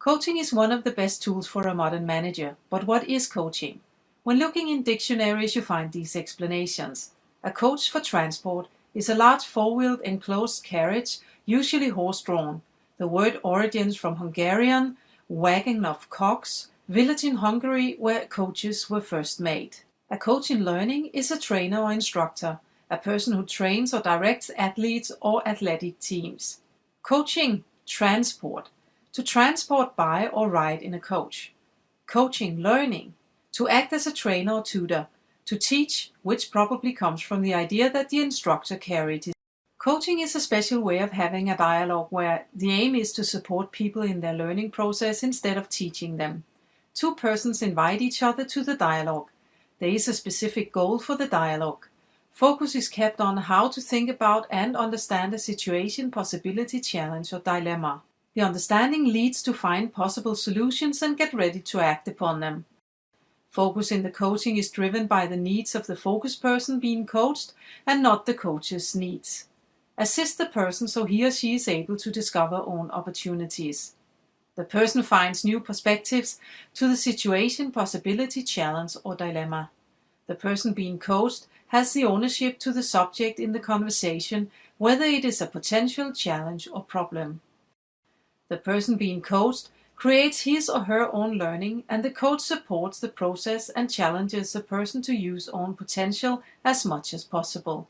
Coaching is one of the best tools for a modern manager, but what is coaching? When looking in dictionaries you find these explanations. A coach for transport is a large four-wheeled enclosed carriage, usually horse-drawn. The word origins from Hungarian, wagon of cogs, village in Hungary where coaches were first made. A coach in learning is a trainer or instructor, a person who trains or directs athletes or athletic teams. Coaching, transport. To transport by or ride in a coach. Coaching, learning. To act as a trainer or tutor. To teach, which probably comes from the idea that the instructor carried it. Coaching is a special way of having a dialogue where the aim is to support people in their learning process instead of teaching them. Two persons invite each other to the dialogue. There is a specific goal for the dialogue. Focus is kept on how to think about and understand a situation, possibility, challenge, or dilemma. The understanding leads to find possible solutions and get ready to act upon them. Focus in the coaching is driven by the needs of the focus person being coached and not the coach's needs. Assist the person so he or she is able to discover own opportunities. The person finds new perspectives to the situation, possibility, challenge, or dilemma. The person being coached has the ownership to the subject in the conversation, whether it is a potential challenge or problem. The person being coached creates his or her own learning, and the coach supports the process and challenges the person to use own potential as much as possible.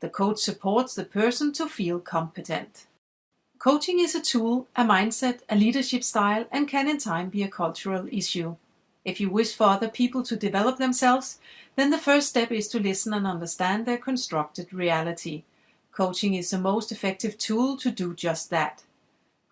The coach supports the person to feel competent. Coaching is a tool, a mindset, a leadership style, and can in time be a cultural issue. If you wish for other people to develop themselves, then the first step is to listen and understand their constructed reality. Coaching is the most effective tool to do just that.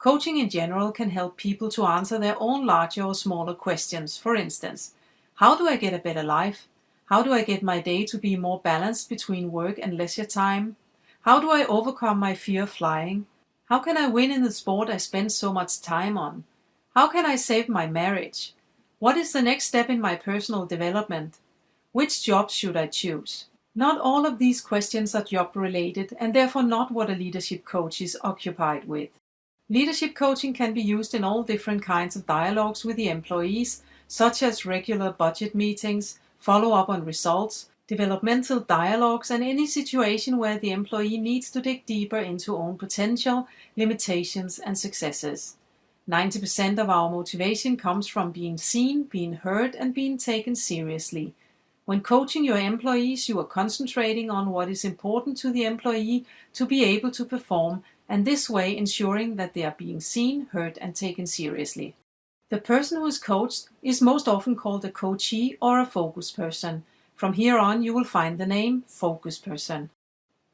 Coaching in general can help people to answer their own larger or smaller questions. For instance, how do I get a better life? How do I get my day to be more balanced between work and leisure time? How do I overcome my fear of flying? How can I win in the sport I spend so much time on? How can I save my marriage? What is the next step in my personal development? Which job should I choose? Not all of these questions are job related and therefore not what a leadership coach is occupied with. Leadership coaching can be used in all different kinds of dialogues with the employees, such as regular budget meetings, follow-up on results, developmental dialogues, and any situation where the employee needs to dig deeper into own potential, limitations, and successes. 90% of our motivation comes from being seen, being heard, and being taken seriously. When coaching your employees, you are concentrating on what is important to the employee to be able to perform, and this way ensuring that they are being seen, heard, and taken seriously. The person who is coached is most often called a coachee or a focus person. From here on, you will find the name focus person.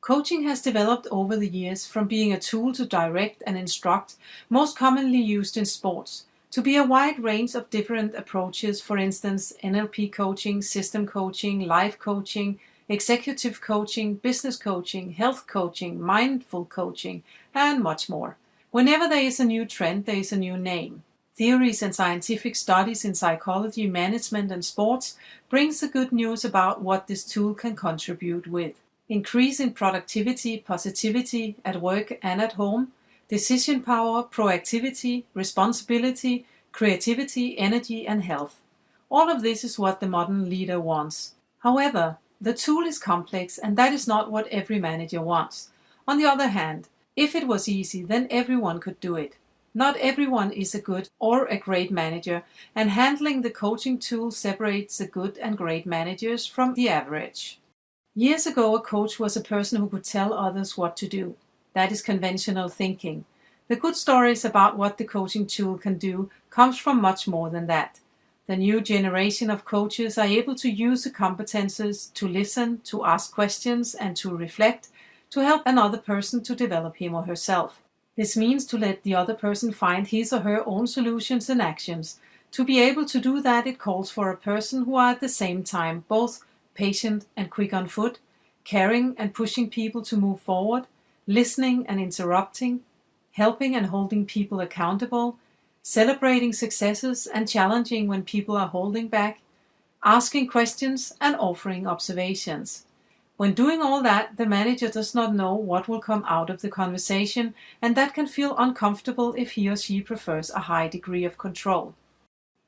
Coaching has developed over the years from being a tool to direct and instruct, most commonly used in sports, to be a wide range of different approaches, for instance, NLP coaching, system coaching, life coaching, executive coaching, business coaching, health coaching, mindful coaching, and much more. Whenever there is a new trend, there is a new name. Theories and scientific studies in psychology, management, and sports brings the good news about what this tool can contribute with. Increase in productivity, positivity at work and at home, decision power, proactivity, responsibility, creativity, energy, and health. All of this is what the modern leader wants. However, the tool is complex, and that is not what every manager wants. On the other hand, if it was easy, then everyone could do it. Not everyone is a good or a great manager, and handling the coaching tool separates the good and great managers from the average. Years ago, a coach was a person who could tell others what to do. That is conventional thinking. The good stories about what the coaching tool can do comes from much more than that. The new generation of coaches are able to use the competences to listen, to ask questions, and to reflect, to help another person to develop him or herself. This means to let the other person find his or her own solutions and actions. To be able to do that, it calls for a person who are at the same time both patient and quick on foot, caring and pushing people to move forward, listening and interrupting, helping and holding people accountable, celebrating successes and challenging when people are holding back, asking questions and offering observations. When doing all that, the manager does not know what will come out of the conversation, and that can feel uncomfortable if he or she prefers a high degree of control.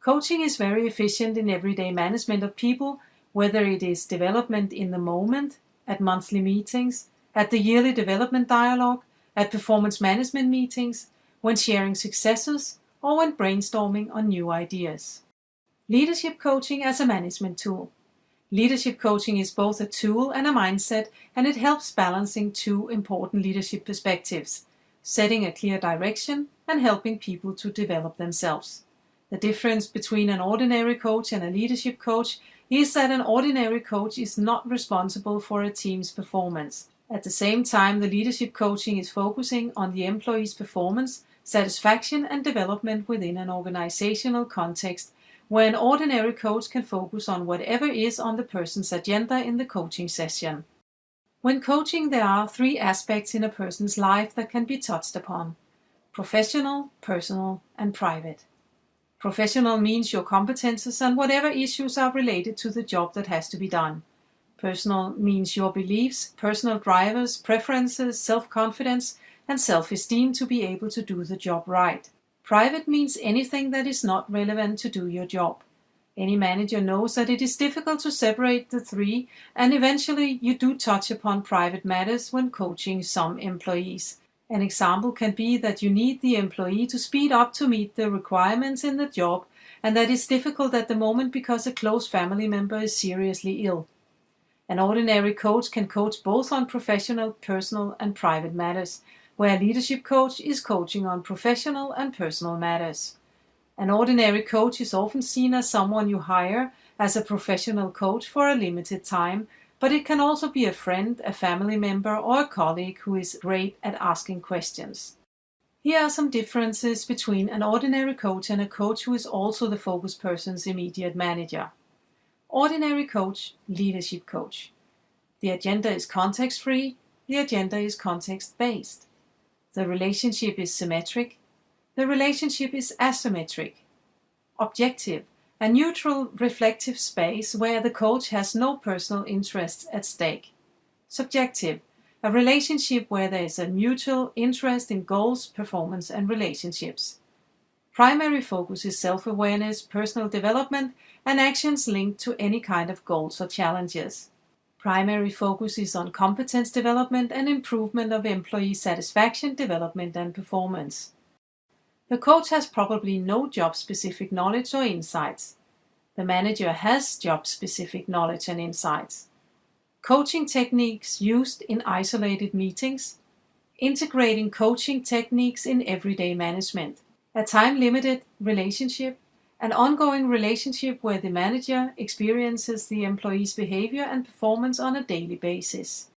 Coaching is very efficient in everyday management of people, whether it is development in the moment, at monthly meetings, at the yearly development dialogue, at performance management meetings, when sharing successes, or when brainstorming on new ideas. Leadership coaching as a management tool. Leadership coaching is both a tool and a mindset, and it helps balancing two important leadership perspectives, setting a clear direction and helping people to develop themselves. The difference between an ordinary coach and a leadership coach is that an ordinary coach is not responsible for a team's performance. At the same time, the leadership coaching is focusing on the employee's performance, satisfaction, and development within an organizational context, where an ordinary coach can focus on whatever is on the person's agenda in the coaching session. When coaching, there are three aspects in a person's life that can be touched upon: professional, personal, and private. Professional means your competences and whatever issues are related to the job that has to be done. Personal means your beliefs, personal drivers, preferences, self-confidence, and self-esteem to be able to do the job right. Private means anything that is not relevant to do your job. Any manager knows that it is difficult to separate the three, and eventually you do touch upon private matters when coaching some employees. An example can be that you need the employee to speed up to meet the requirements in the job, and that is difficult at the moment because a close family member is seriously ill. An ordinary coach can coach both on professional, personal, and private matters, where a leadership coach is coaching on professional and personal matters. An ordinary coach is often seen as someone you hire as a professional coach for a limited time, but it can also be a friend, a family member, or a colleague who is great at asking questions. Here are some differences between an ordinary coach and a coach who is also the focus person's immediate manager. Ordinary coach, leadership coach. The agenda is context-free, the agenda is context-based. The relationship is symmetric, the relationship is asymmetric. Objective, a neutral, reflective space where the coach has no personal interests at stake. Subjective, a relationship where there is a mutual interest in goals, performance, and relationships. Primary focus is self-awareness, personal development, and actions linked to any kind of goals or challenges. Primary focus is on competence development and improvement of employee satisfaction, development, and performance. The coach has probably no job-specific knowledge or insights. The manager has job-specific knowledge and insights. Coaching techniques used in isolated meetings. Integrating coaching techniques in everyday management. A time-limited relationship. An ongoing relationship where the manager experiences the employee's behavior and performance on a daily basis.